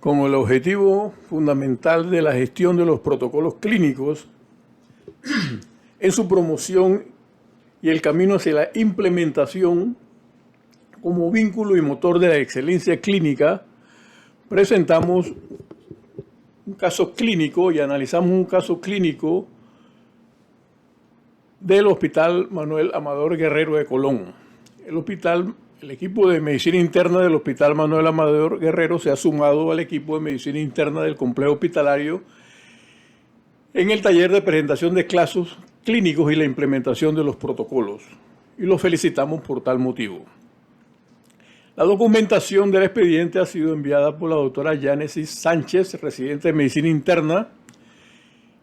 Como el objetivo fundamental de la gestión de los protocolos clínicos en su promoción y el camino hacia la implementación como vínculo y motor de la excelencia clínica, presentamos un caso clínico y analizamos un caso clínico del Hospital Manuel Amador Guerrero de Colón. El equipo de medicina interna del Hospital Manuel Amador Guerrero se ha sumado al equipo de medicina interna del complejo hospitalario en el taller de presentación de casos clínicos y la implementación de los protocolos, y los felicitamos por tal motivo. La documentación del expediente ha sido enviada por la doctora Yanesis Sánchez, residente de medicina interna,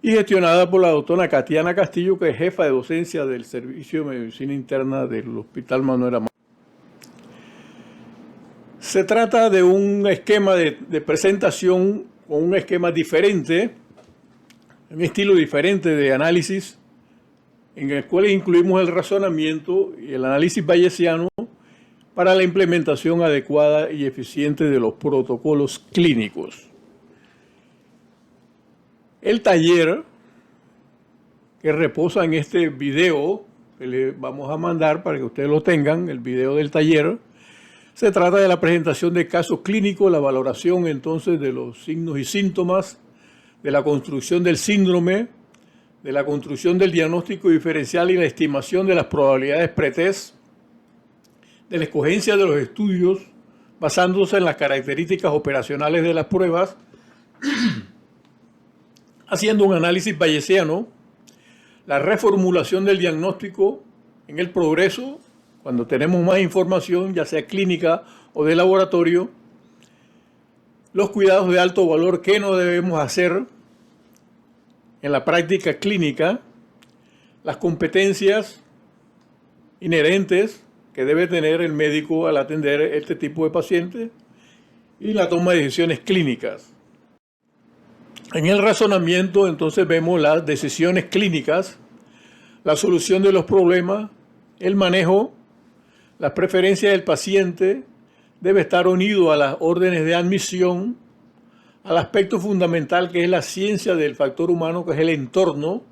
y gestionada por la doctora Katiana Castillo, que es jefa de docencia del Servicio de Medicina Interna del Hospital Manuel Amador. Se trata de un esquema de presentación con un esquema diferente, un estilo diferente de análisis, en el cual incluimos el razonamiento y el análisis bayesiano para la implementación adecuada y eficiente de los protocolos clínicos. El taller que reposa en este video que le vamos a mandar para que ustedes lo tengan, el video del taller, se trata de la presentación de casos clínicos, la valoración entonces de los signos y síntomas, de la construcción del síndrome, de la construcción del diagnóstico diferencial y la estimación de las probabilidades pretest, de la escogencia de los estudios basándose en las características operacionales de las pruebas, haciendo un análisis bayesiano, la reformulación del diagnóstico en el progreso, cuando tenemos más información, ya sea clínica o de laboratorio, los cuidados de alto valor que no debemos hacer en la práctica clínica, las competencias inherentes que debe tener el médico al atender este tipo de pacientes y la toma de decisiones clínicas. En el razonamiento entonces vemos las decisiones clínicas, la solución de los problemas, el manejo, las preferencias del paciente, debe estar unido a las órdenes de admisión, al aspecto fundamental que es la ciencia del factor humano, que es el entorno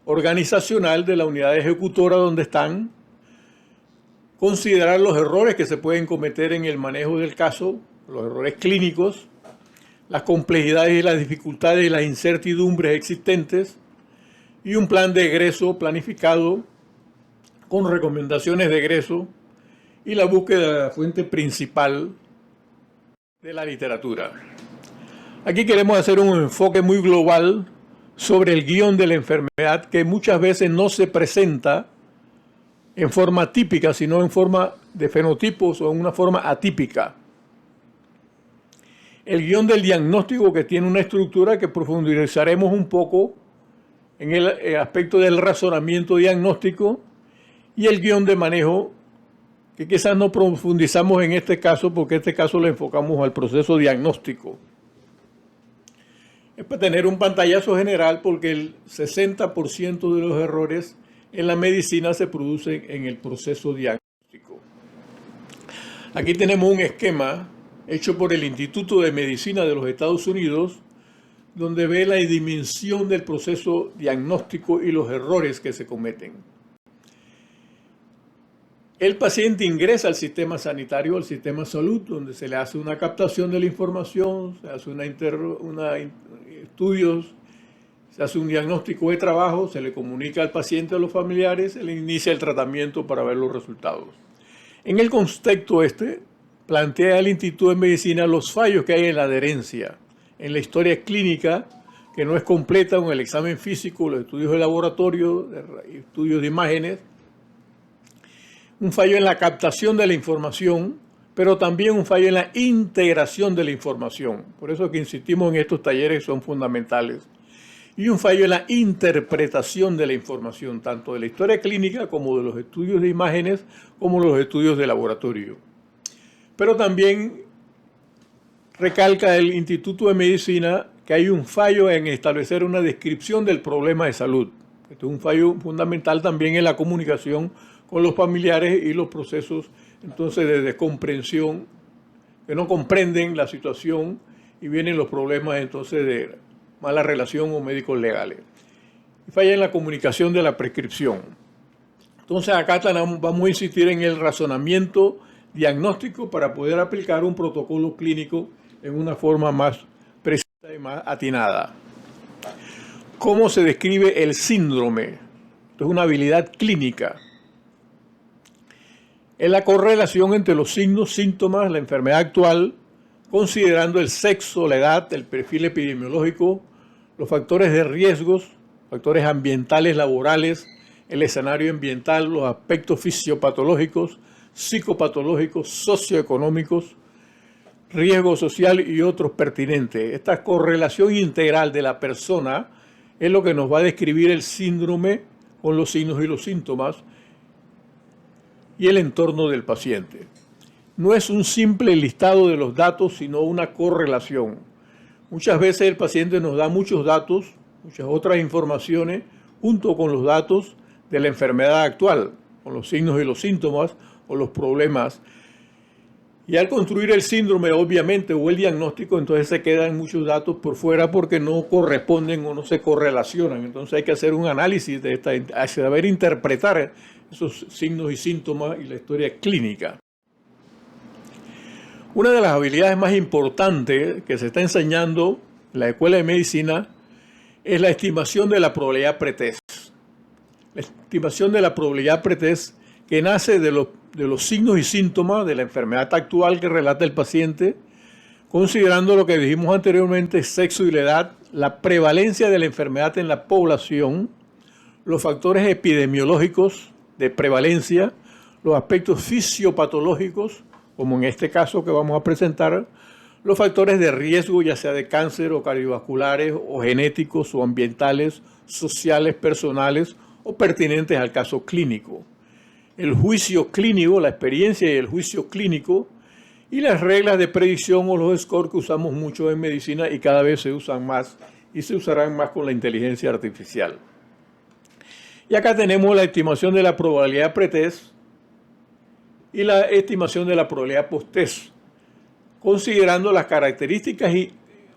organizacional de la unidad ejecutora donde están, considerar los errores que se pueden cometer en el manejo del caso, los errores clínicos, las complejidades y las dificultades y las incertidumbres existentes, y un plan de egreso planificado con recomendaciones de egreso y la búsqueda de la fuente principal de la literatura. Aquí queremos hacer un enfoque muy global sobre el guión de la enfermedad, que muchas veces no se presenta en forma típica, sino en forma de fenotipos o en una forma atípica. El guión del diagnóstico, que tiene una estructura que profundizaremos un poco en el aspecto del razonamiento diagnóstico, y el guión de manejo, que quizás no profundizamos en este caso porque este caso lo enfocamos al proceso diagnóstico. Es para tener un pantallazo general porque el 60% de los errores en la medicina se producen en el proceso diagnóstico. Aquí tenemos un esquema hecho por el Instituto de Medicina de los Estados Unidos, donde ve la dimensión del proceso diagnóstico y los errores que se cometen. El paciente ingresa al sistema sanitario, al sistema de salud, donde se le hace una captación de la información, se hace estudios, se hace un diagnóstico de trabajo, se le comunica al paciente, a los familiares, se le inicia el tratamiento para ver los resultados. En el contexto plantea el Instituto de Medicina los fallos que hay en la adherencia, en la historia clínica, que no es completa con el examen físico, los estudios de laboratorio, estudios de imágenes, un fallo en la captación de la información, pero también un fallo en la integración de la información. Por eso que insistimos en estos talleres, son fundamentales. Y un fallo en la interpretación de la información, tanto de la historia clínica como de los estudios de imágenes, como los estudios de laboratorio. Pero también recalca el Instituto de Medicina que hay un fallo en establecer una descripción del problema de salud. Este es un fallo fundamental también en la comunicación con los familiares y los procesos entonces de descomprensión, que no comprenden la situación y vienen los problemas entonces de mala relación o médicos legales. Y falla en la comunicación de la prescripción. Entonces acá vamos a insistir en el razonamiento diagnóstico para poder aplicar un protocolo clínico en una forma más precisa y más atinada. ¿Cómo se describe el síndrome? Esto es una habilidad clínica. Es la correlación entre los signos, síntomas, la enfermedad actual, considerando el sexo, la edad, el perfil epidemiológico, los factores de riesgos, factores ambientales, laborales, el escenario ambiental, los aspectos fisiopatológicos, psicopatológicos, socioeconómicos, riesgo social y otros pertinentes. Esta correlación integral de la persona es lo que nos va a describir el síndrome con los signos y los síntomas y el entorno del paciente. No es un simple listado de los datos, sino una correlación. Muchas veces el paciente nos da muchos datos, muchas otras informaciones, junto con los datos de la enfermedad actual, con los signos y los síntomas o los problemas. Y al construir el síndrome, obviamente, o el diagnóstico, entonces se quedan muchos datos por fuera porque no corresponden o no se correlacionan. Entonces hay que hacer un análisis de saber interpretar esos signos y síntomas y la historia clínica. Una de las habilidades más importantes que se está enseñando en la Escuela de Medicina es la estimación de la probabilidad pretest. La estimación de la probabilidad pretest que nace de los signos y síntomas de la enfermedad actual que relata el paciente, considerando lo que dijimos anteriormente, sexo y la edad, la prevalencia de la enfermedad en la población, los factores epidemiológicos de prevalencia, los aspectos fisiopatológicos, como en este caso que vamos a presentar, los factores de riesgo, ya sea de cáncer o cardiovasculares, o genéticos o ambientales, sociales, personales o pertinentes al caso clínico. El juicio clínico, la experiencia y el juicio clínico y las reglas de predicción o los scores que usamos mucho en medicina y cada vez se usan más y se usarán más con la inteligencia artificial. Y acá tenemos la estimación de la probabilidad pretest y la estimación de la probabilidad posttest, considerando las características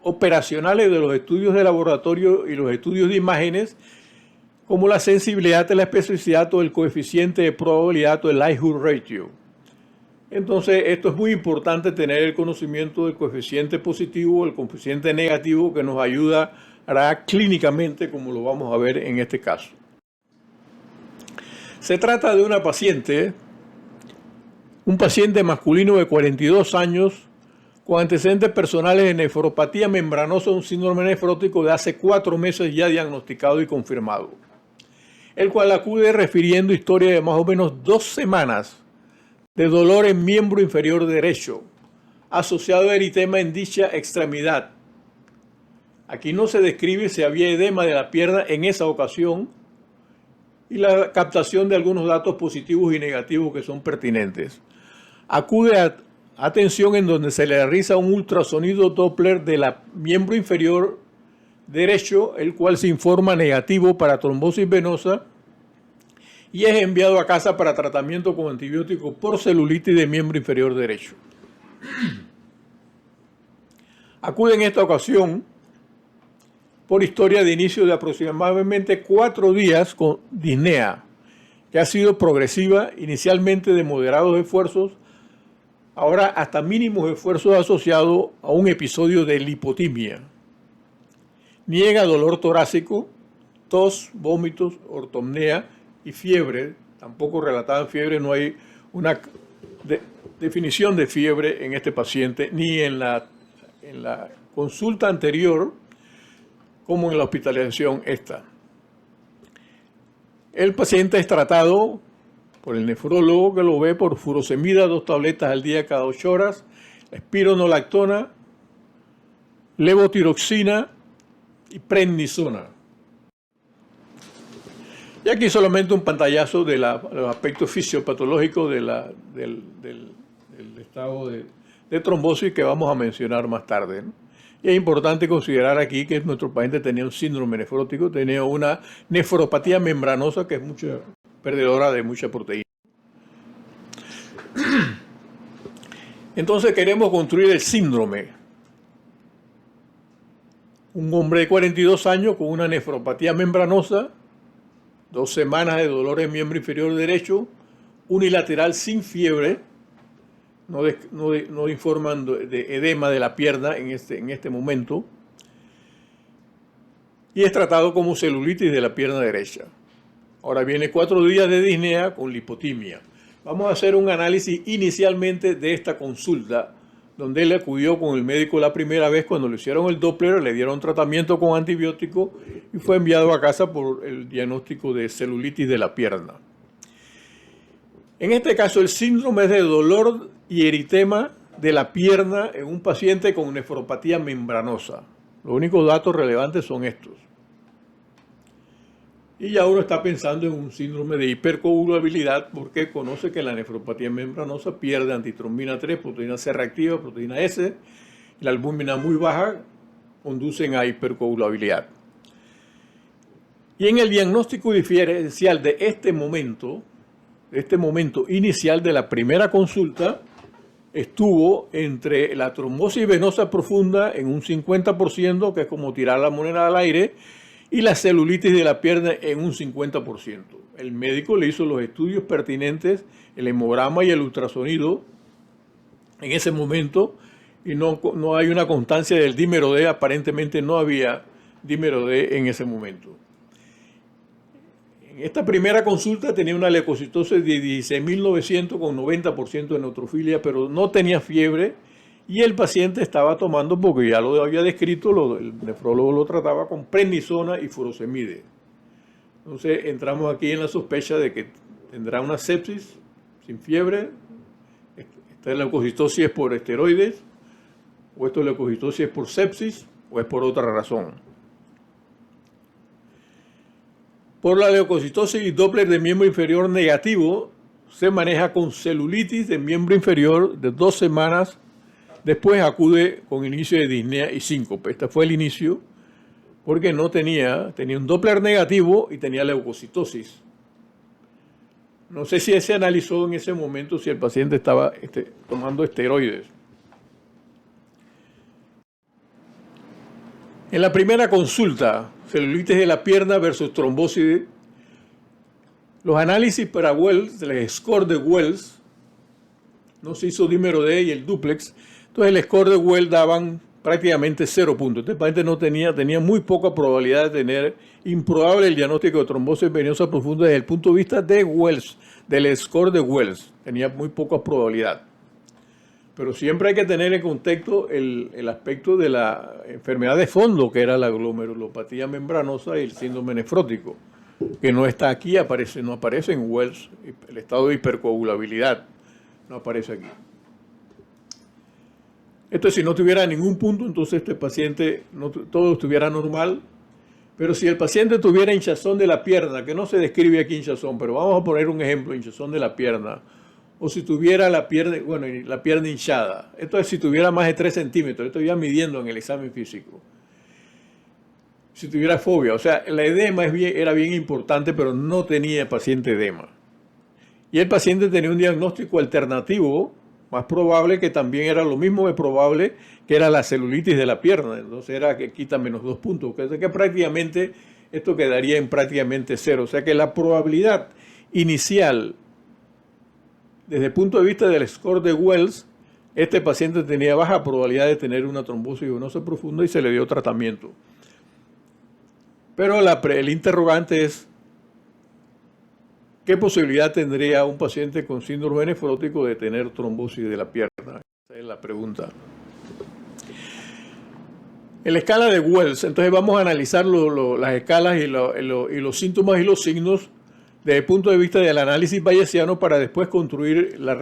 operacionales de los estudios de laboratorio y los estudios de imágenes, como la sensibilidad, la especificidad o el coeficiente de probabilidad o el likelihood ratio. Entonces, esto es muy importante tener el conocimiento del coeficiente positivo o el coeficiente negativo que nos ayudará clínicamente, como lo vamos a ver en este caso. Se trata de una paciente, un paciente masculino de 42 años, con antecedentes personales de nefropatía membranosa, un síndrome nefrótico de hace 4 meses ya diagnosticado y confirmado, el cual acude refiriendo historia de más o menos 2 semanas de dolor en miembro inferior derecho, asociado a eritema en dicha extremidad. Aquí no se describe si había edema de la pierna en esa ocasión y la captación de algunos datos positivos y negativos que son pertinentes. Acude a atención en donde se le realiza un ultrasonido Doppler de la miembro inferior derecho, el cual se informa negativo para trombosis venosa y es enviado a casa para tratamiento con antibióticos por celulitis de miembro inferior derecho. Acude en esta ocasión por historia de inicio de aproximadamente 4 días con disnea, que ha sido progresiva, inicialmente de moderados esfuerzos, ahora hasta mínimos esfuerzos asociados a un episodio de lipotimia. Niega dolor torácico, tos, vómitos, ortopnea y fiebre. Tampoco relataban fiebre, no hay una definición de fiebre en este paciente, ni en la consulta anterior como en la hospitalización esta. El paciente es tratado por el nefrólogo que lo ve por furosemida, 2 tabletas al día cada 8 horas, espironolactona, levotiroxina y prednisona. Y aquí solamente un pantallazo de los aspectos fisiopatológicos del estado de trombosis que vamos a mencionar más tarde, ¿no? Y es importante considerar aquí que nuestro paciente tenía un síndrome nefrótico, tenía una nefropatía membranosa que es perdedora de mucha proteína. Entonces queremos construir el síndrome. Un hombre de 42 años con una nefropatía membranosa, 2 semanas de dolor en miembro inferior derecho, unilateral sin fiebre, no informan de edema de la pierna en este momento, y es tratado como celulitis de la pierna derecha. Ahora viene 4 días de disnea con lipotimia. Vamos a hacer un análisis inicialmente de esta consulta, donde él acudió con el médico la primera vez cuando le hicieron el Doppler, le dieron tratamiento con antibiótico y fue enviado a casa por el diagnóstico de celulitis de la pierna. En este caso, el síndrome es de dolor y eritema de la pierna en un paciente con nefropatía membranosa. Los únicos datos relevantes son estos. Y ya uno está pensando en un síndrome de hipercoagulabilidad porque conoce que la nefropatía membranosa pierde antitrombina 3, proteína C reactiva, proteína S, y la albúmina muy baja conducen a hipercoagulabilidad. Y en el diagnóstico diferencial de este momento inicial de la primera consulta, estuvo entre la trombosis venosa profunda en un 50%, que es como tirar la moneda al aire, y la celulitis de la pierna en un 50%. El médico le hizo los estudios pertinentes, el hemograma y el ultrasonido en ese momento, y no hay una constancia del dímero D, aparentemente no había dímero D en ese momento. En esta primera consulta tenía una leucocitosis de 16.900 con 90% de neutrofilia, pero no tenía fiebre, y el paciente estaba tomando, porque ya lo había descrito, el nefrólogo lo trataba con prednisona y furosemide. Entonces entramos aquí en la sospecha de que tendrá una sepsis sin fiebre. Esta leucocitosis es por esteroides, o esta leucocitosis es por sepsis, o es por otra razón. Por la leucocitosis y Doppler de miembro inferior negativo, se maneja con celulitis de miembro inferior de 2 semanas. Después acude con inicio de disnea y síncope. Este fue el inicio porque tenía un Doppler negativo y tenía leucocitosis. No sé si se analizó en ese momento si el paciente estaba tomando esteroides. En la primera consulta, celulitis de la pierna versus trombosis, los análisis para Wells, el score de Wells, no se hizo dímero D y el duplex. Entonces el score de Wells daban prácticamente 0 puntos. Este paciente tenía muy poca probabilidad de tener, improbable el diagnóstico de trombosis venosa profunda desde el punto de vista de Wells, del score de Wells. Tenía muy poca probabilidad. Pero siempre hay que tener en contexto el aspecto de la enfermedad de fondo, que era la glomerulopatía membranosa y el síndrome nefrótico, que no está aquí, no aparece en Wells, el estado de hipercoagulabilidad no aparece aquí. Esto si no tuviera ningún punto, entonces este paciente todo estuviera normal. Pero si el paciente tuviera hinchazón de la pierna, que no se describe aquí hinchazón, pero vamos a poner un ejemplo, hinchazón de la pierna, o si tuviera la pierna hinchada, esto es si tuviera más de 3 centímetros, esto ya midiendo en el examen físico. Si tuviera fobia, o sea, la edema era bien importante, pero no tenía el paciente edema. Y el paciente tenía un diagnóstico alternativo, más probable, que también era lo mismo de probable, que era la celulitis de la pierna. Entonces era que quita menos 2 puntos. Que prácticamente esto quedaría en prácticamente 0. O sea que la probabilidad inicial, desde el punto de vista del score de Wells, este paciente tenía baja probabilidad de tener una trombosis venosa profunda y se le dio tratamiento. Pero el interrogante es, ¿qué posibilidad tendría un paciente con síndrome nefrótico de tener trombosis de la pierna? Esa es la pregunta. En la escala de Wells, entonces vamos a analizar las escalas y los síntomas y los signos desde el punto de vista del análisis bayesiano para después construir la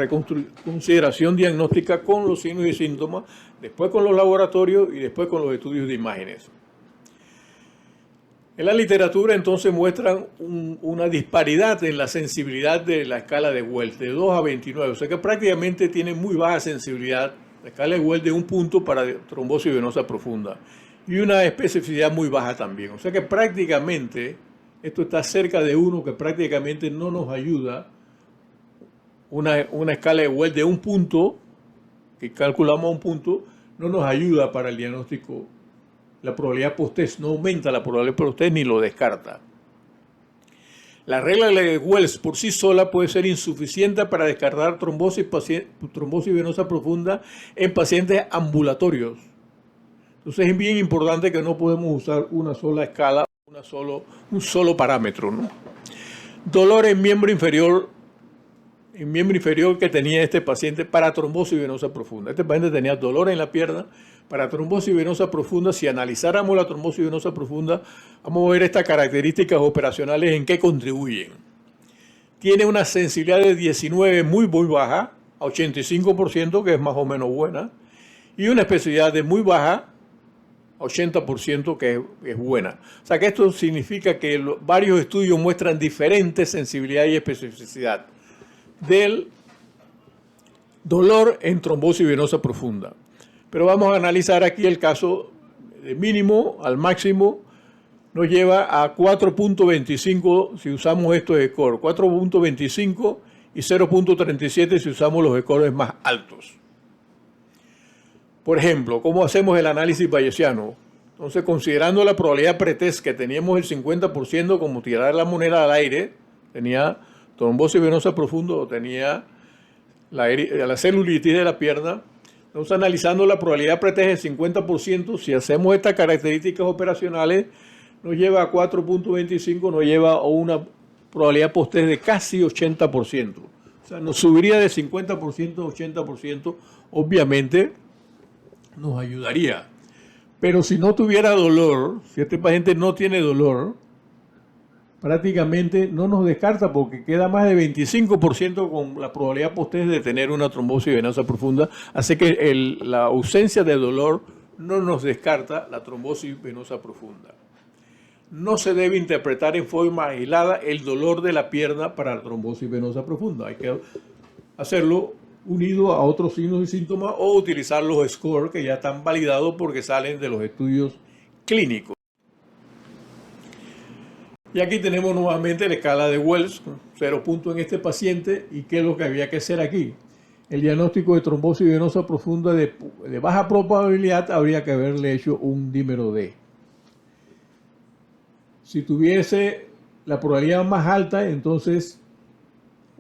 consideración diagnóstica con los signos y síntomas, después con los laboratorios y después con los estudios de imágenes. En la literatura entonces muestran una disparidad en la sensibilidad de la escala de Wells, de 2 a 29, o sea que prácticamente tiene muy baja sensibilidad, la escala de Wells de 1 punto para trombosis venosa profunda y una especificidad muy baja también, o sea que prácticamente esto está cerca de 1, que prácticamente no nos ayuda. Una escala de Wells de 1 punto, que calculamos 1 punto, no nos ayuda para el diagnóstico la probabilidad post-test, no aumenta la probabilidad post-test ni lo descarta. La regla de Wells por sí sola puede ser insuficiente para descartar trombosis venosa profunda en pacientes ambulatorios. Entonces es bien importante que no podemos usar una sola escala, un solo parámetro, ¿no? Dolor en miembro inferior que tenía este paciente para trombosis venosa profunda. Este paciente tenía dolor en la pierna para trombosis venosa profunda. Si analizáramos la trombosis venosa profunda, vamos a ver estas características operacionales en qué contribuyen. Tiene una sensibilidad de 19 muy baja, a 85%, que es más o menos buena, y una especificidad de muy baja, 80%, que es buena. O sea que esto significa que varios estudios muestran diferentes sensibilidad y especificidad del dolor en trombosis venosa profunda. Pero vamos a analizar aquí el caso de mínimo al máximo. Nos lleva a 4.25 si usamos estos scores, 4.25 y 0.37 si usamos los scores más altos. Por ejemplo, ¿cómo hacemos el análisis bayesiano? Entonces, considerando la probabilidad pretest que teníamos el 50% como tirar la moneda al aire, tenía trombosis venosa profunda o tenía la celulitis de la pierna. Entonces, analizando la probabilidad pretest del 50%, si hacemos estas características operacionales, nos lleva a 4.25, nos lleva a una probabilidad post-test de casi 80%. O sea, nos subiría de 50% a 80%, obviamente nos ayudaría. Pero si no tuviera dolor, si este paciente no tiene dolor, prácticamente no nos descarta porque queda más de 25% con la probabilidad post-test de tener una trombosis venosa profunda. Así que la ausencia de dolor no nos descarta la trombosis venosa profunda. No se debe interpretar en forma aislada el dolor de la pierna para la trombosis venosa profunda. Hay que hacerlo unido a otros signos y síntomas o utilizar los scores que ya están validados porque salen de los estudios clínicos. Y aquí tenemos nuevamente la escala de Wells, 0 puntos en este paciente. ¿Y qué es lo que había que hacer aquí? El diagnóstico de trombosis venosa profunda de baja probabilidad habría que haberle hecho un dímero D. Si tuviese la probabilidad más alta, entonces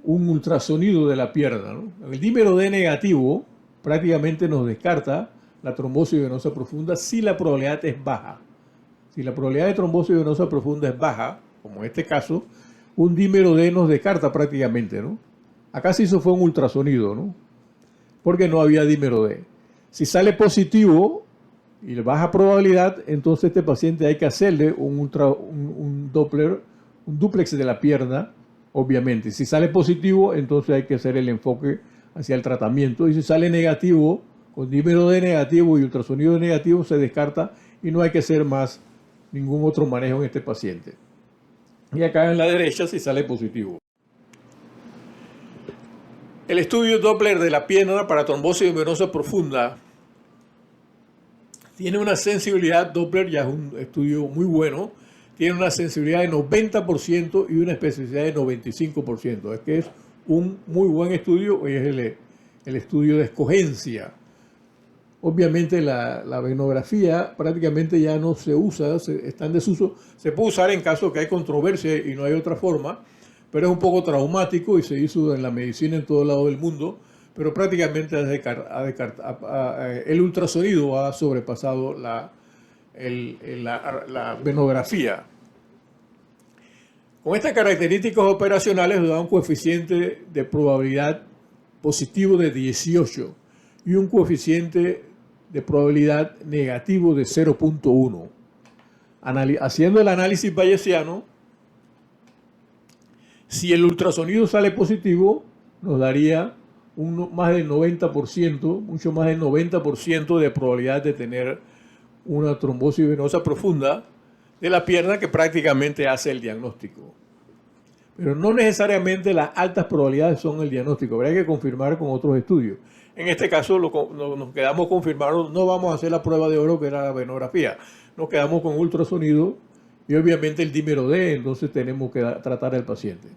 un ultrasonido de la pierna, ¿no? El dímero D negativo prácticamente nos descarta la trombosis venosa profunda si la probabilidad es baja. Si la probabilidad de trombosis venosa profunda es baja, como en este caso, un dímero D nos descarta prácticamente, ¿no? Acá se hizo fue un ultrasonido, ¿no? Porque no había dímero D. Si sale positivo y de baja probabilidad, entonces este paciente hay que hacerle un Doppler, un dúplex de la pierna, obviamente. Si sale positivo, entonces hay que hacer el enfoque hacia el tratamiento. Y si sale negativo, con dímero D negativo y ultrasonido negativo, se descarta y no hay que hacer más ningún otro manejo en este paciente. Y acá en la derecha si sale positivo. El estudio Doppler de la pierna para trombosis venosa profunda tiene una sensibilidad, Doppler ya es un estudio muy bueno, tiene una sensibilidad de 90% y una especificidad de 95%. Es que es un muy buen estudio, es el estudio de escogencia. Obviamente la venografía prácticamente ya no se usa, está en desuso. Se puede usar en caso que hay controversia y no hay otra forma, pero es un poco traumático y se hizo en la medicina en todo lado del mundo, pero prácticamente el ultrasonido ha sobrepasado la venografía. Con estas características operacionales nos da un coeficiente de probabilidad positivo de 18 y un coeficiente de probabilidad negativo de 0.1. Haciendo el análisis bayesiano, si el ultrasonido sale positivo, nos daría más del 90%, mucho más del 90% de probabilidad de tener una trombosis venosa profunda de la pierna que prácticamente hace el diagnóstico. Pero no necesariamente las altas probabilidades son el diagnóstico, habría que confirmar con otros estudios. En este caso nos quedamos confirmados, no vamos a hacer la prueba de oro que era la venografía, nos quedamos con ultrasonido y obviamente el dímero D, entonces tenemos que tratar al paciente.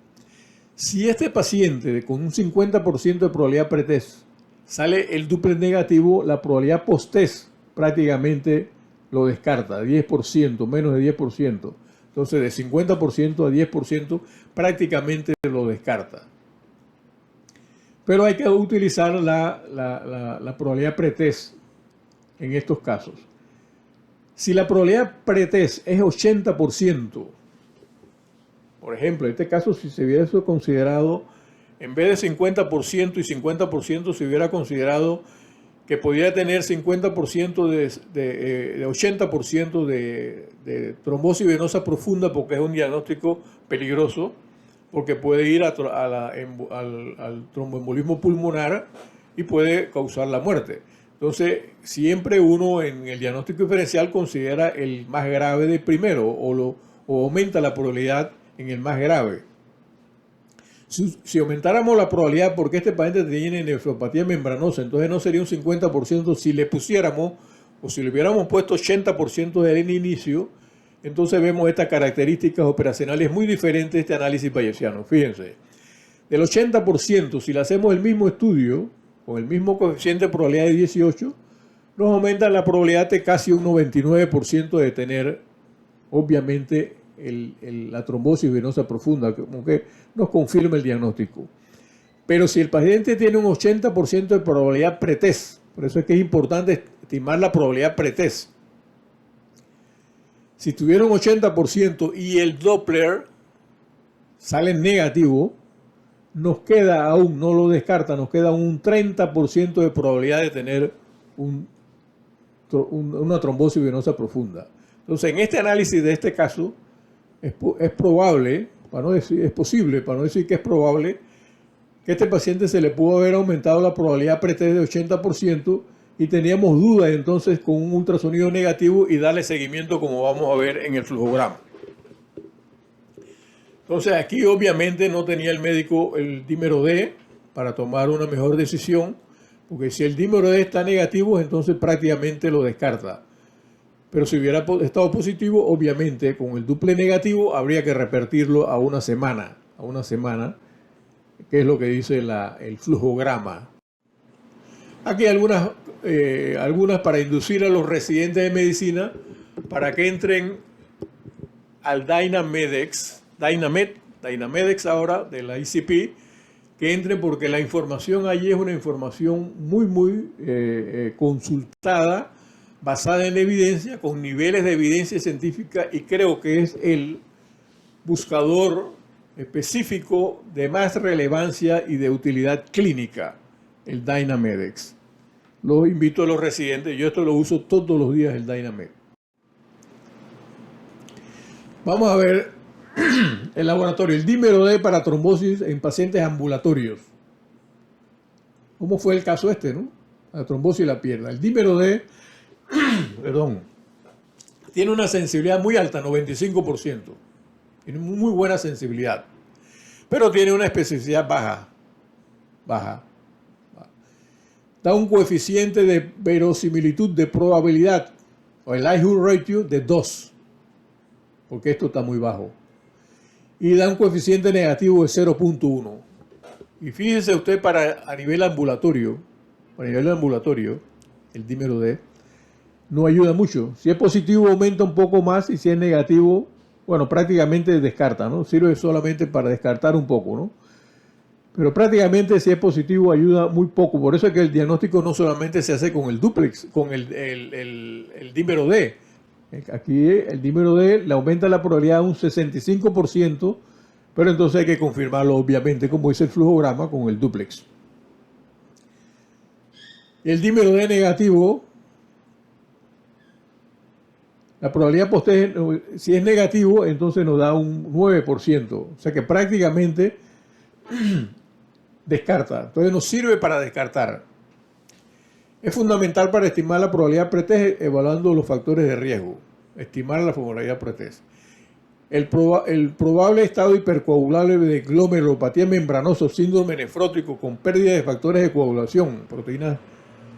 Si este paciente con un 50% de probabilidad pretest sale el duplex negativo, la probabilidad post-test prácticamente lo descarta, 10%, menos de 10%. Entonces, de 50% a 10% prácticamente lo descarta. Pero hay que utilizar la probabilidad pretest en estos casos. Si la probabilidad pretest es 80%, por ejemplo, en este caso, si se hubiera considerado, en vez de 50% y 50%, se hubiera considerado que podía tener 50% de 80% de trombosis venosa profunda, porque es un diagnóstico peligroso, porque puede ir al tromboembolismo pulmonar y puede causar la muerte. Entonces, siempre uno en el diagnóstico diferencial considera el más grave de primero o aumenta la probabilidad en el más grave. Si aumentáramos la probabilidad porque este paciente tiene nefropatía membranosa, entonces no sería un 50% si le pusiéramos o si le hubiéramos puesto 80% del inicio, entonces vemos estas características operacionales muy diferentes de este análisis bayesiano. Fíjense, del 80%, si le hacemos el mismo estudio, con el mismo coeficiente de probabilidad de 18, nos aumenta la probabilidad de casi un 99% de tener, obviamente, la trombosis venosa profunda, como que nos confirma el diagnóstico. Pero si el paciente tiene un 80% de probabilidad pretest, por eso es que es importante estimar la probabilidad pretest. Si tuviera un 80% y el Doppler sale negativo, nos queda aún, no lo descarta, nos queda un 30% de probabilidad de tener una trombosis venosa profunda. Entonces, en este análisis de este caso, es probable, para no decir, es posible, para no decir que es probable, que a este paciente se le pudo haber aumentado la probabilidad pretest de 80% y teníamos dudas entonces con un ultrasonido negativo y darle seguimiento como vamos a ver en el flujograma. Entonces aquí obviamente no tenía el médico el dímero D para tomar una mejor decisión, porque si el dímero D está negativo, entonces prácticamente lo descarta. Pero si hubiera estado positivo, obviamente con el duple negativo habría que repetirlo a una semana, que es lo que dice el flujograma. Aquí algunas para inducir a los residentes de medicina para que entren al Dynamedex ahora de la ICP, que entren porque la información allí es una información muy consultada, basada en evidencia, con niveles de evidencia científica, y creo que es el buscador específico de más relevancia y de utilidad clínica, el Dynamedex. Los invito a los residentes, yo esto lo uso todos los días, el Dynamedex. Vamos a ver el laboratorio, el dímero D para trombosis en pacientes ambulatorios. ¿Cómo fue el caso este, no? La trombosis de la pierna. El dímero D, tiene una sensibilidad muy alta, 95%. Tiene muy buena sensibilidad. Pero tiene una especificidad baja. Da un coeficiente de verosimilitud, de probabilidad, o el likelihood ratio de 2, porque esto está muy bajo. Y da un coeficiente negativo de 0.1. Y fíjense usted a nivel ambulatorio, el dímero D no ayuda mucho. Si es positivo aumenta un poco más y si es negativo, bueno, prácticamente descarta, ¿no? Sirve solamente para descartar un poco, ¿no? Pero prácticamente si es positivo ayuda muy poco. Por eso es que el diagnóstico no solamente se hace con el duplex, con el dímero D. Aquí el dímero D le aumenta la probabilidad a un 65%, pero entonces hay que confirmarlo obviamente, como dice el flujograma, con el duplex. El dímero D negativo, la probabilidad posterior, si es negativo, entonces nos da un 9%. O sea que prácticamente descarta. Entonces nos sirve para descartar. Es fundamental para estimar la probabilidad pretest evaluando los factores de riesgo. Estimar la probabilidad pretest. El probable estado hipercoagulable de glomerulopatía membranosa, síndrome nefrótico con pérdida de factores de coagulación, proteína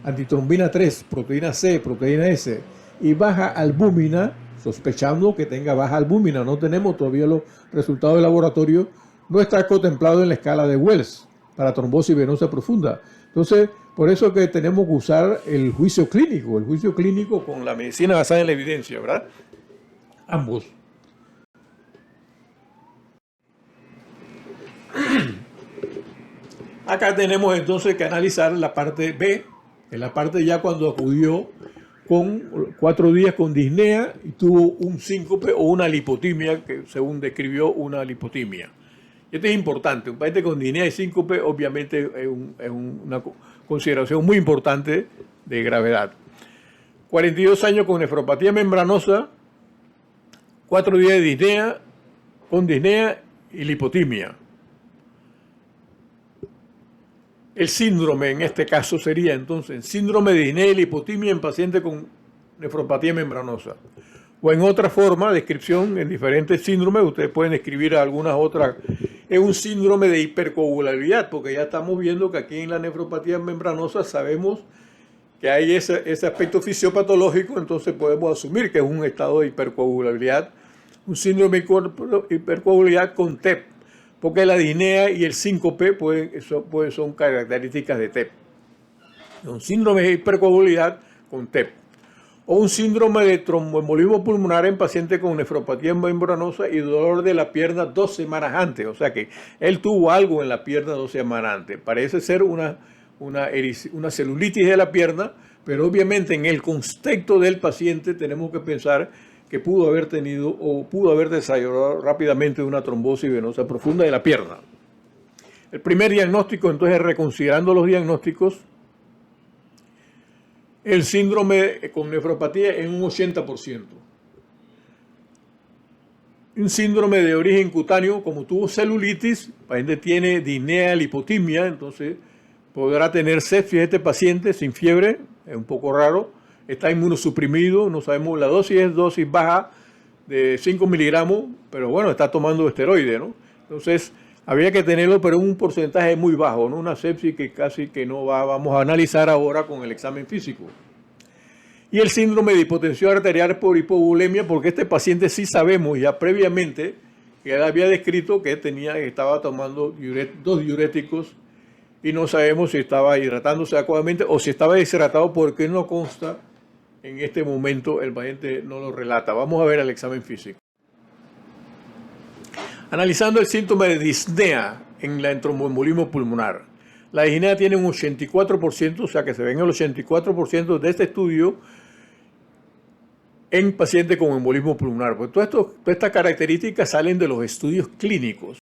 antitrombina 3, proteína C, proteína S y baja albúmina, sospechando que tenga baja albúmina, no tenemos todavía los resultados de laboratorio, no está contemplado en la escala de Wells para trombosis venosa profunda. Entonces, Por eso que tenemos que usar el juicio clínico con la medicina basada en la evidencia, ¿verdad? Ambos. Acá tenemos entonces que analizar la parte B, en la parte ya cuando acudió con 4 días con disnea y tuvo un síncope o una lipotimia, que según describió una lipotimia. Esto es importante, un paciente con disnea y síncope obviamente es una consideración muy importante de gravedad. 42 años con nefropatía membranosa, 4 días de disnea, con disnea y lipotimia. El síndrome en este caso sería entonces síndrome de disnea y lipotimia en paciente con nefropatía membranosa. O en otra forma, descripción en diferentes síndromes, ustedes pueden escribir algunas otras. Es un síndrome de hipercoagulabilidad, porque ya estamos viendo que aquí en la nefropatía membranosa sabemos que hay ese aspecto fisiopatológico, entonces podemos asumir que es un estado de hipercoagulabilidad, un síndrome de hipercoagulabilidad con TEP. Porque la disnea y el síncope son características de TEP. Un síndrome de hipercoagulabilidad con TEP. O un síndrome de tromboembolismo pulmonar en paciente con nefropatía membranosa y dolor de la pierna 2 semanas antes. O sea que él tuvo algo en la pierna 2 semanas antes. Parece ser una celulitis de la pierna, pero obviamente en el contexto del paciente tenemos que pensar que pudo haber tenido o pudo haber desarrollado rápidamente una trombosis venosa profunda de la pierna. El primer diagnóstico, entonces, reconsiderando los diagnósticos, el síndrome con nefropatía en un 80%. Un síndrome de origen cutáneo, como tuvo celulitis, el paciente tiene disnea, lipotimia, entonces podrá tener sepsis este paciente sin fiebre, es un poco raro. Está inmunosuprimido, no sabemos, la dosis es dosis baja de 5 miligramos, pero bueno, está tomando esteroide, ¿no? Entonces, habría que tenerlo, pero un porcentaje muy bajo, ¿no? Una sepsis que casi que no vamos a analizar ahora con el examen físico. Y el síndrome de hipotensión arterial por hipovolemia, porque este paciente sí sabemos ya previamente que él había descrito que estaba tomando 2 diuréticos y no sabemos si estaba hidratándose adecuadamente o si estaba deshidratado porque no consta. En este momento el paciente no lo relata. Vamos a ver el examen físico. Analizando el síntoma de disnea en el tromboembolismo pulmonar. La disnea tiene un 84%, o sea que se ven el 84% de este estudio en pacientes con embolismo pulmonar. Pues todas estas características salen de los estudios clínicos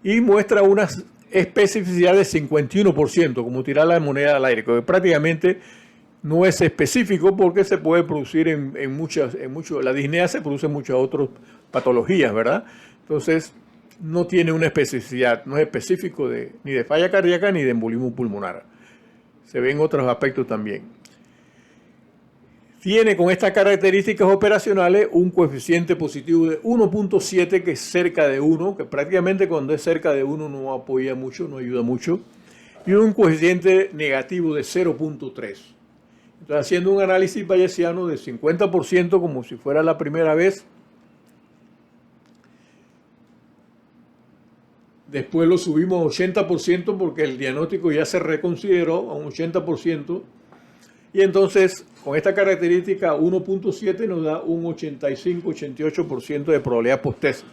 y muestra una especificidad de 51%, como tirar la moneda al aire, que prácticamente no es específico porque se puede producir en muchas, la disnea se produce en muchas otras patologías, ¿verdad? Entonces, no tiene una especificidad, no es específico ni de falla cardíaca ni de embolismo pulmonar. Se ven otros aspectos también. Tiene con estas características operacionales un coeficiente positivo de 1.7, que es cerca de 1, que prácticamente cuando es cerca de 1 no apoya mucho, no ayuda mucho, y un coeficiente negativo de 0.3. Entonces, haciendo un análisis bayesiano de 50%, como si fuera la primera vez, después lo subimos a 80% porque el diagnóstico ya se reconsideró a un 80%, y entonces con esta característica 1.7 nos da un 85-88% de probabilidad post-test.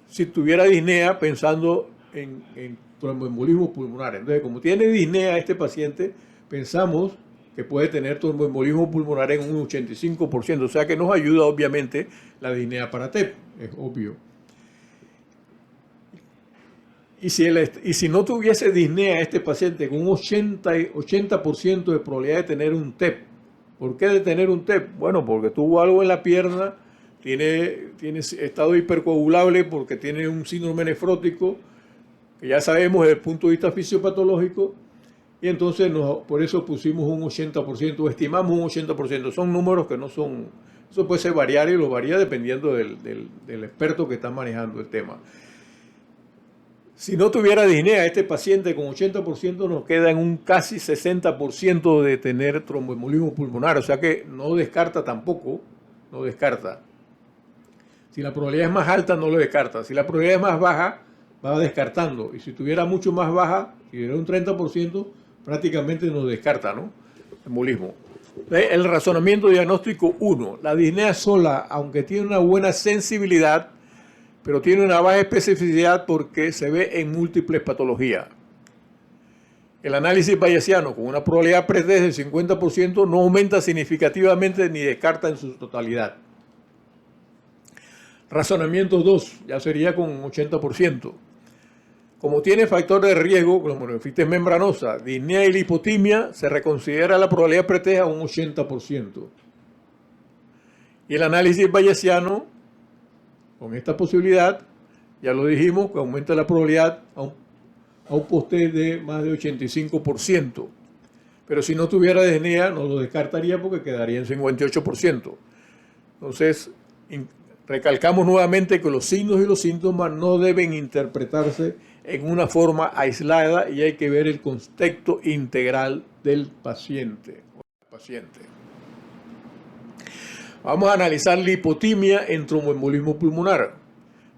Si tuviera disnea, pensando en tromboembolismo pulmonar. Entonces, como tiene disnea este paciente, pensamos que puede tener tromboembolismo pulmonar en un 85%, o sea que nos ayuda obviamente la disnea para TEP, es obvio. Y si no tuviese disnea este paciente con un 80% de probabilidad de tener un TEP, ¿por qué de tener un TEP? Bueno, porque tuvo algo en la pierna, tiene estado hipercoagulable porque tiene un síndrome nefrótico, que ya sabemos desde el punto de vista fisiopatológico, y entonces por eso pusimos un 80%, estimamos un 80%. Son números que no son, eso puede ser variar y lo varía dependiendo del experto que está manejando el tema. Si no tuviera disnea, este paciente con 80% nos queda en un casi 60% de tener tromboembolismo pulmonar, o sea que no descarta tampoco, no descarta. Si la probabilidad es más alta, no lo descarta. Si la probabilidad es más baja, va descartando. Y si tuviera mucho más baja, si tuviera un 30%, prácticamente nos descarta, ¿no? Embolismo. El razonamiento diagnóstico 1. La disnea sola, aunque tiene una buena sensibilidad, pero tiene una baja especificidad porque se ve en múltiples patologías. El análisis bayesiano con una probabilidad pretest del 50% no aumenta significativamente ni descarta en su totalidad. Razonamiento 2, ya sería con un 80%. Como tiene factor de riesgo, como nefritis membranosa, disnea y lipotimia, se reconsidera la probabilidad pretest a un 80%. Y el análisis bayesiano, con esta posibilidad, ya lo dijimos, que aumenta la probabilidad a un post-test de más de 85%. Pero si no tuviera disnea, no lo descartaría porque quedaría en 58%. Entonces, recalcamos nuevamente que los signos y los síntomas no deben interpretarse en una forma aislada y hay que ver el contexto integral del paciente. Vamos a analizar lipotimia en tromboembolismo pulmonar.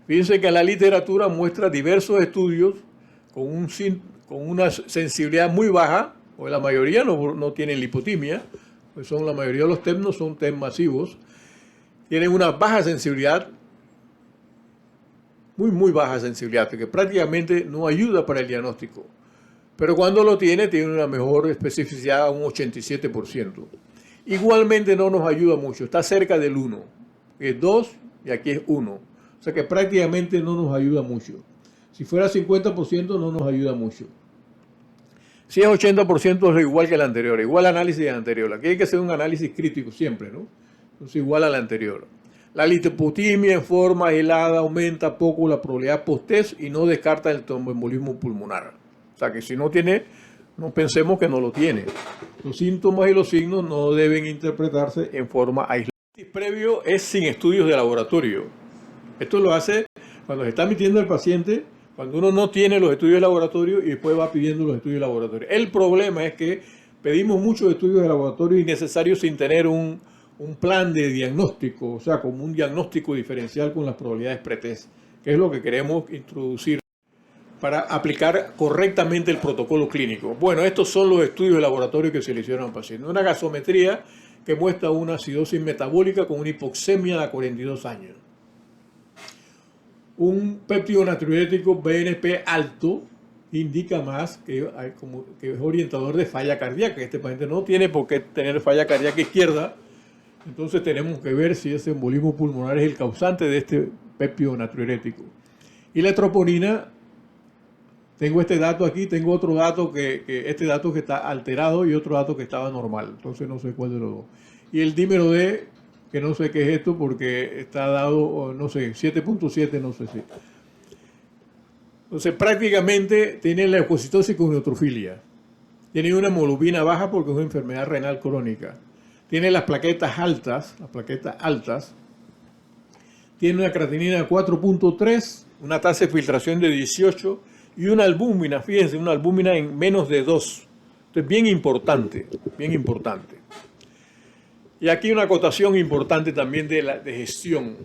Fíjense que la literatura muestra diversos estudios con una sensibilidad muy baja, o la mayoría no tienen lipotimia, pues la mayoría de los test no son test masivos, tienen una baja sensibilidad, muy baja sensibilidad, que prácticamente no ayuda para el diagnóstico. Pero cuando lo tiene una mejor especificidad a un 87%. Igualmente no nos ayuda mucho, está cerca del 1, que es 2 y aquí es 1. O sea que prácticamente no nos ayuda mucho. Si fuera 50% no nos ayuda mucho. Si es 80% es igual que el anterior, igual análisis del anterior. Aquí hay que hacer un análisis crítico siempre, ¿no? Entonces igual al anterior. La lipotimia en forma aislada aumenta poco la probabilidad post-test y no descarta el tromboembolismo pulmonar. O sea que si no tiene, no pensemos que no lo tiene. Los síntomas y los signos no deben interpretarse en forma aislada. El previo es sin estudios de laboratorio. Esto lo hace cuando se está metiendo el paciente, cuando uno no tiene los estudios de laboratorio y después va pidiendo los estudios de laboratorio. El problema es que pedimos muchos estudios de laboratorio innecesarios sin tener un plan de diagnóstico, o sea, como un diagnóstico diferencial con las probabilidades pretest, que es lo que queremos introducir para aplicar correctamente el protocolo clínico. Bueno, estos son los estudios de laboratorio que se le hicieron al paciente. Una gasometría que muestra una acidosis metabólica con una hipoxemia a 42 años. Un péptido natriurético BNP alto indica más que es orientador de falla cardíaca. Este paciente no tiene por qué tener falla cardíaca izquierda. Entonces tenemos que ver si ese embolismo pulmonar es el causante de este péptido natriurético. Y la troponina, tengo este dato aquí, tengo otro dato este dato que está alterado y otro dato que estaba normal. Entonces no sé cuál de los dos. Y el dímero D, que no sé qué es esto porque está dado, no sé, 7.7, no sé si. Entonces prácticamente tiene la leucocitosis con neutrofilia. Tiene una hemoglobina baja porque es una enfermedad renal crónica. Tiene las plaquetas altas, tiene una creatinina de 4.3, una tasa de filtración de 18 y una albúmina, fíjense, una albúmina en menos de 2. Entonces, bien importante, bien importante. Y aquí una acotación importante también de gestión.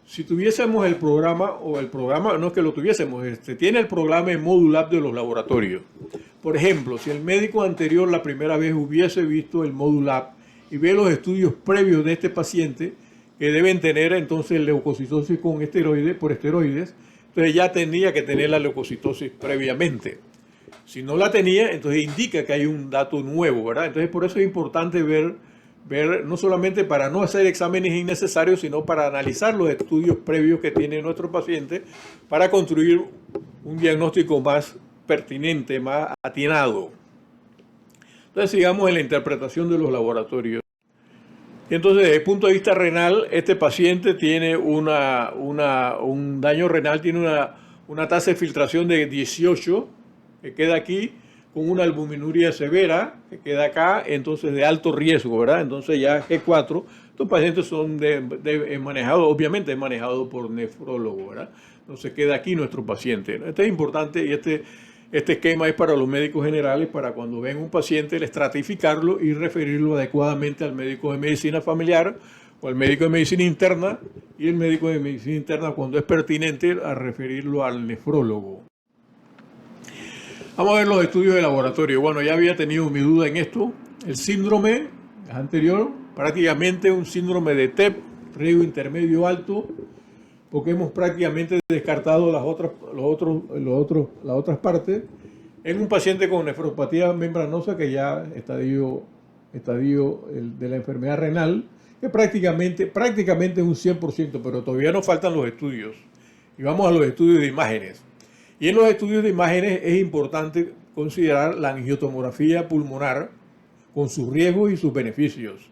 Si tuviésemos el programa, no es que lo tuviésemos, tiene el programa en Modulab de los laboratorios. Por ejemplo, si el médico anterior la primera vez hubiese visto el Modulab y ve los estudios previos de este paciente, que deben tener entonces leucocitosis con por esteroides, entonces ya tenía que tener la leucocitosis previamente. Si no la tenía, entonces indica que hay un dato nuevo, ¿verdad? Entonces por eso es importante ver no solamente para no hacer exámenes innecesarios, sino para analizar los estudios previos que tiene nuestro paciente para construir un diagnóstico más pertinente, más atinado. Entonces sigamos en la interpretación de los laboratorios. Y entonces desde el punto de vista renal, este paciente tiene un daño renal, tiene una tasa de filtración de 18, que queda aquí, con una albuminuria severa, que queda acá, entonces de alto riesgo, ¿verdad? Entonces ya G4, estos pacientes son manejados, obviamente manejados por nefrólogo, ¿verdad? Entonces queda aquí nuestro paciente. Este es importante y este esquema es para los médicos generales, para cuando ven un paciente, el estratificarlo y referirlo adecuadamente al médico de medicina familiar o al médico de medicina interna, y el médico de medicina interna, cuando es pertinente, a referirlo al nefrólogo. Vamos a ver los estudios de laboratorio. Bueno, ya había tenido mi duda en esto. El síndrome anterior, prácticamente un síndrome de TEP, riesgo intermedio alto, porque hemos prácticamente descartado las otras partes. En un paciente con nefropatía membranosa que ya estadio de la enfermedad renal, que prácticamente un 100%, pero todavía nos faltan los estudios. Y vamos a los estudios de imágenes. Y en los estudios de imágenes es importante considerar la angiotomografía pulmonar con sus riesgos y sus beneficios.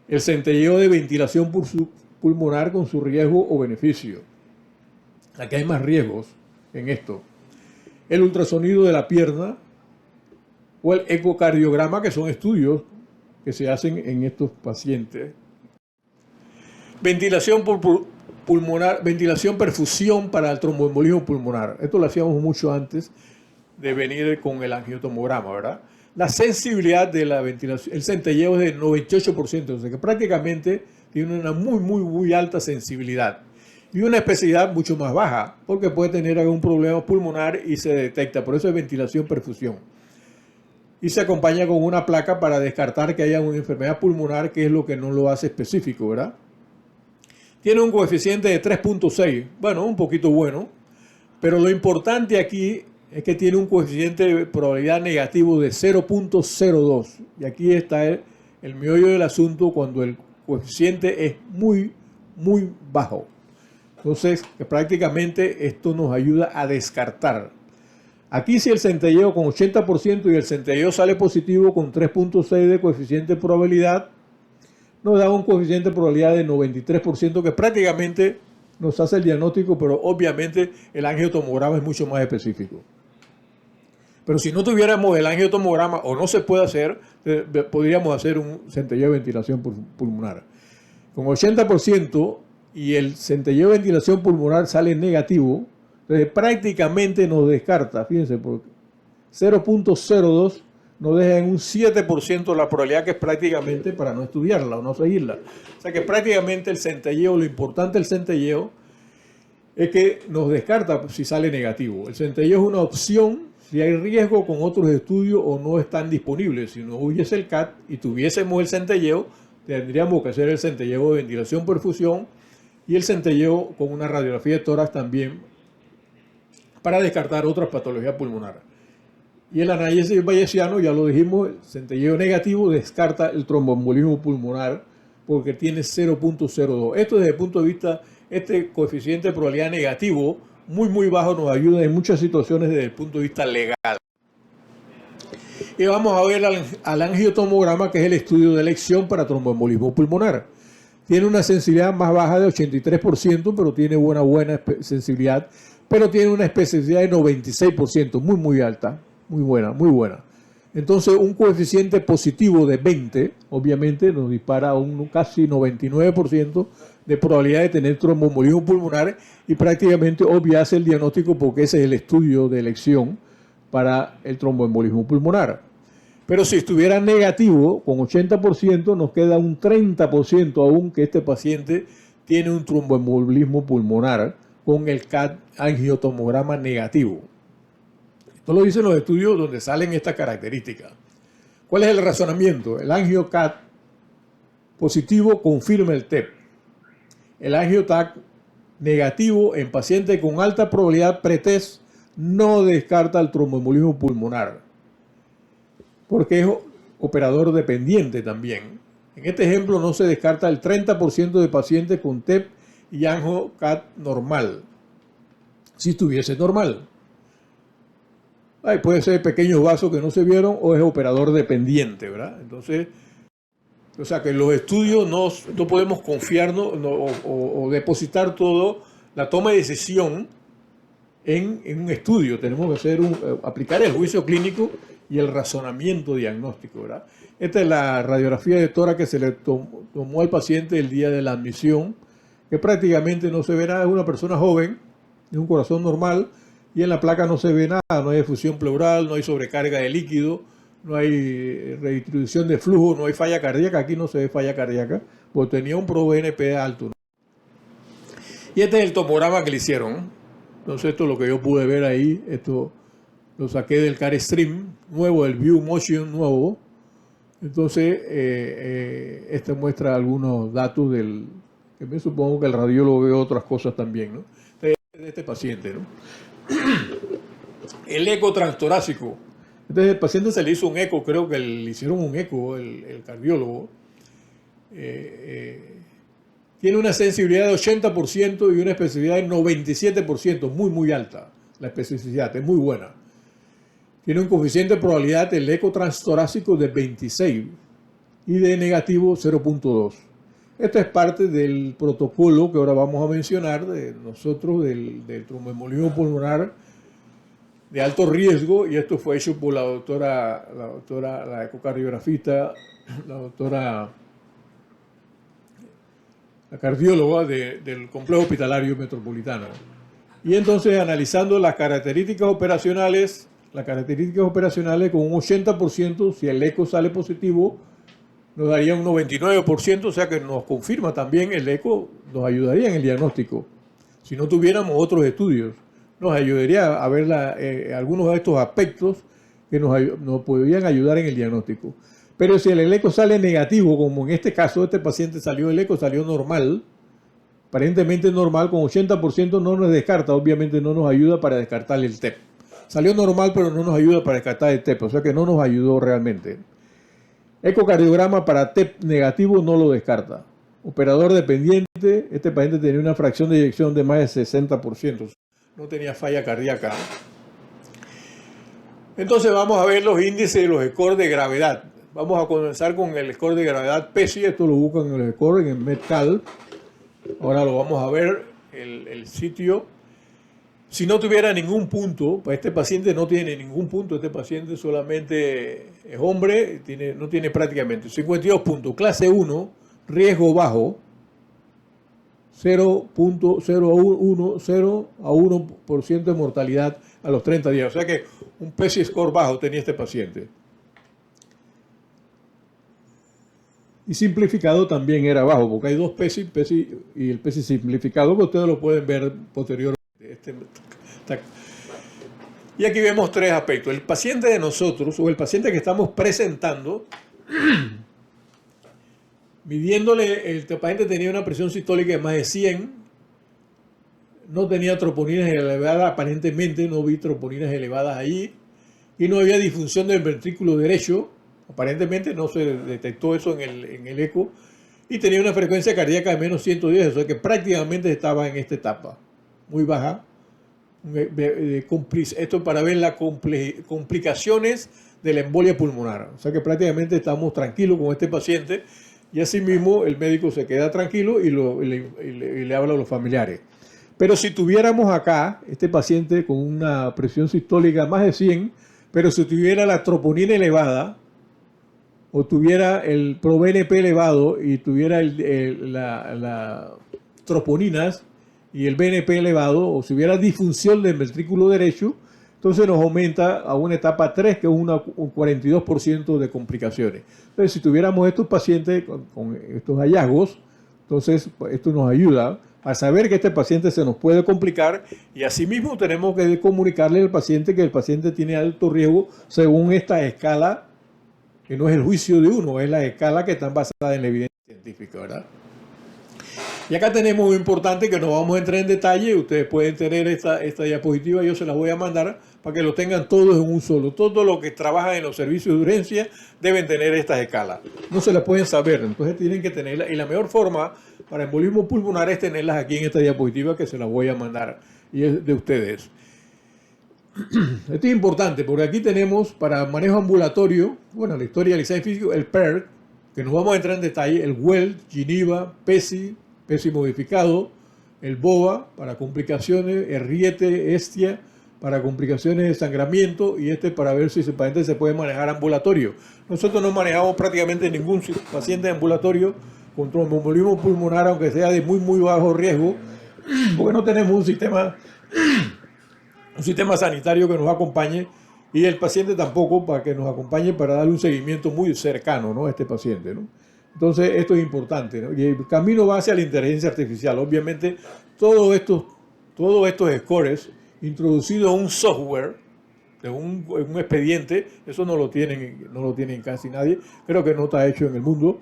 El centelleo de ventilación pulmonar con su riesgo o beneficio. Aquí hay más riesgos en esto. El ultrasonido de la pierna o el ecocardiograma, que son estudios que se hacen en estos pacientes. Ventilación pulmonar, ventilación perfusión para el tromboembolismo pulmonar. Esto lo hacíamos mucho antes de venir con el angiotomograma, ¿verdad? La sensibilidad de la ventilación, el centelleo es de 98%, o sea que prácticamente tiene una muy alta sensibilidad. Y una especificidad mucho más baja, porque puede tener algún problema pulmonar y se detecta. Por eso es ventilación-perfusión. Y se acompaña con una placa para descartar que haya una enfermedad pulmonar, que es lo que no lo hace específico, ¿verdad? Tiene un coeficiente de 3.6, bueno, un poquito bueno, pero lo importante aquí es que tiene un coeficiente de probabilidad negativo de 0.02. Y aquí está el meollo del asunto cuando el coeficiente es muy bajo. Entonces, que prácticamente esto nos ayuda a descartar. Aquí si el centelleo con 80% y el centelleo sale positivo con 3.6 de coeficiente de probabilidad, nos da un coeficiente de probabilidad de 93%, que prácticamente nos hace el diagnóstico, pero obviamente el angiotomograma es mucho más específico. Pero si no tuviéramos el angiotomograma o no se puede hacer, podríamos hacer un centelleo de ventilación pulmonar. Con 80% y el centelleo de ventilación pulmonar sale negativo, entonces prácticamente nos descarta, fíjense, porque 0.02 nos deja en un 7% la probabilidad, que es prácticamente para no estudiarla o no seguirla. O sea que prácticamente el centelleo, lo importante del centelleo es que nos descarta si sale negativo. El centelleo es una opción si hay riesgo con otros estudios o no están disponibles. Si no hubiese el CAT y tuviésemos el centelleo, tendríamos que hacer el centelleo de ventilación-perfusión y el centelleo con una radiografía de tórax también para descartar otras patologías pulmonares. Y el análisis bayesiano, ya lo dijimos, el centelleo negativo descarta el tromboembolismo pulmonar porque tiene 0.02. Esto desde el punto de vista, este coeficiente de probabilidad negativo, muy bajo, nos ayuda en muchas situaciones desde el punto de vista legal. Y vamos a ver al angiotomograma, que es el estudio de elección para tromboembolismo pulmonar. Tiene una sensibilidad más baja de 83%, pero tiene buena sensibilidad, pero tiene una especificidad de 96%, muy alta, muy buena. Entonces, un coeficiente positivo de 20, obviamente, nos dispara a un casi 99% de probabilidad de tener tromboembolismo pulmonar y prácticamente obviase el diagnóstico porque ese es el estudio de elección para el tromboembolismo pulmonar. Pero si estuviera negativo, con 80%, nos queda un 30% aún que este paciente tiene un tromboembolismo pulmonar con el CAT angiotomograma negativo. Esto lo dicen los estudios donde salen estas características. ¿Cuál es el razonamiento? El angio-CAT positivo confirma el TEP. El angio-TAC negativo en pacientes con alta probabilidad pretest no descarta el tromboembolismo pulmonar, porque es operador dependiente también. En este ejemplo no se descarta el 30% de pacientes con TEP y angio-CAT normal, si estuviese normal. Puede ser pequeños vasos que no se vieron o es operador dependiente, ¿verdad? Entonces, o sea que los estudios no podemos confiarnos o depositar todo, la toma de decisión en un estudio. Tenemos que aplicar el juicio clínico y el razonamiento diagnóstico, ¿verdad? Esta es la radiografía de tórax que se le tomó al paciente el día de la admisión, que prácticamente no se ve nada, es una persona joven, es un corazón normal, y en la placa no se ve nada, no hay efusión pleural, no hay sobrecarga de líquido, no hay redistribución de flujo, no hay falla cardíaca, aquí no se ve falla cardíaca, porque tenía un ProBNP alto. Y este es el tomograma que le hicieron. Entonces esto es lo que yo pude ver ahí, esto lo saqué del CarStream nuevo, el View Motion nuevo. Entonces, este muestra algunos datos que me supongo que el radiólogo ve otras cosas también, ¿no? De este paciente, ¿no? El eco transtorácico. Entonces, el paciente se le hizo un eco, creo que le hicieron un eco, el cardiólogo. Tiene una sensibilidad de 80% y una especificidad de 97%, muy, muy alta. La especificidad es muy buena. Tiene un coeficiente de probabilidad del eco transtorácico de 26 y de negativo 0.2. Esto es parte del protocolo que ahora vamos a mencionar de nosotros del tromboembolismo pulmonar de alto riesgo, y esto fue hecho por la ecocardiografista, la cardióloga del complejo hospitalario metropolitano. Y entonces, analizando las características operacionales con un 80%, si el eco sale positivo, nos daría un 99%, o sea que nos confirma también el eco, nos ayudaría en el diagnóstico. Si no tuviéramos otros estudios, nos ayudaría a ver algunos de estos aspectos que nos podrían ayudar en el diagnóstico. Pero si el eco sale negativo, como en este caso, este paciente el eco salió normal, aparentemente normal, con 80% no nos descarta, obviamente no nos ayuda para descartar el TEP. Salió normal, pero no nos ayuda para descartar el TEP, o sea que no nos ayudó realmente. Ecocardiograma para TEP negativo no lo descarta. Operador dependiente, este paciente tenía una fracción de eyección de más de 60%, no tenía falla cardíaca. Entonces vamos a ver los índices de los scores de gravedad. Vamos a comenzar con el score de gravedad PESI, esto lo buscan en el score, en el Metcal. Ahora lo vamos a ver, el sitio. Si no tuviera ningún punto, pues este paciente no tiene ningún punto, este paciente solamente es hombre, no tiene prácticamente 52 puntos. Clase 1, riesgo bajo, 0.010 a 1% de mortalidad a los 30 días. O sea que un PESI score bajo tenía este paciente. Y simplificado también era bajo, porque hay dos PESI y el PESI simplificado, que ustedes lo pueden ver posteriormente. Y aquí vemos tres aspectos. El paciente de nosotros, o el paciente que estamos presentando, midiéndole, el paciente tenía una presión sistólica de más de 100, no tenía troponinas elevadas, aparentemente no vi troponinas elevadas ahí, y no había disfunción del ventrículo derecho, aparentemente no se detectó eso en el eco, y tenía una frecuencia cardíaca de menos 110, o sea que prácticamente estaba en esta etapa, muy baja. Esto para ver las complicaciones de la embolia pulmonar, o sea que prácticamente estamos tranquilos con este paciente, y asimismo el médico se queda tranquilo y le habla a los familiares. Pero si tuviéramos acá este paciente con una presión sistólica más de 100, pero si tuviera la troponina elevada, o tuviera el ProBNP elevado y tuviera las troponinas y el BNP elevado, o si hubiera disfunción del ventrículo derecho, entonces nos aumenta a una etapa 3, que es un 42% de complicaciones. Entonces, si tuviéramos estos pacientes con estos hallazgos, entonces esto nos ayuda a saber que este paciente se nos puede complicar, y asimismo tenemos que comunicarle al paciente que el paciente tiene alto riesgo según esta escala, que no es el juicio de uno, es la escala que está basada en la evidencia científica, ¿verdad? Y acá tenemos muy importante, que nos vamos a entrar en detalle. Ustedes pueden tener esta diapositiva, yo se las voy a mandar para que lo tengan todos en un solo. Todos los que trabajan en los servicios de urgencia deben tener estas escalas. No se las pueden saber, entonces tienen que tenerlas. Y la mejor forma para embolismo pulmonar es tenerlas aquí en esta diapositiva, que se las voy a mandar, y es de ustedes. Esto es importante porque aquí tenemos para manejo ambulatorio, bueno, la historia del examen físico, el PERT, que nos vamos a entrar en detalle, el WELL, Geneva, PESI modificado, el BOVA para complicaciones, el RIETE, ESTIA para complicaciones de sangramiento, y para ver si ese paciente se puede manejar ambulatorio. Nosotros no manejamos prácticamente ningún paciente ambulatorio con tromboembolismo pulmonar, aunque sea de muy, muy bajo riesgo, porque no tenemos un sistema sanitario que nos acompañe, y el paciente tampoco para que nos acompañe para darle un seguimiento muy cercano, ¿no?, a este paciente, ¿no? Entonces esto es importante, ¿no? Y el camino va hacia la inteligencia artificial. Obviamente todos estos scores introducidos en un software de un expediente. Eso no lo tienen casi nadie. Creo que no está hecho en el mundo.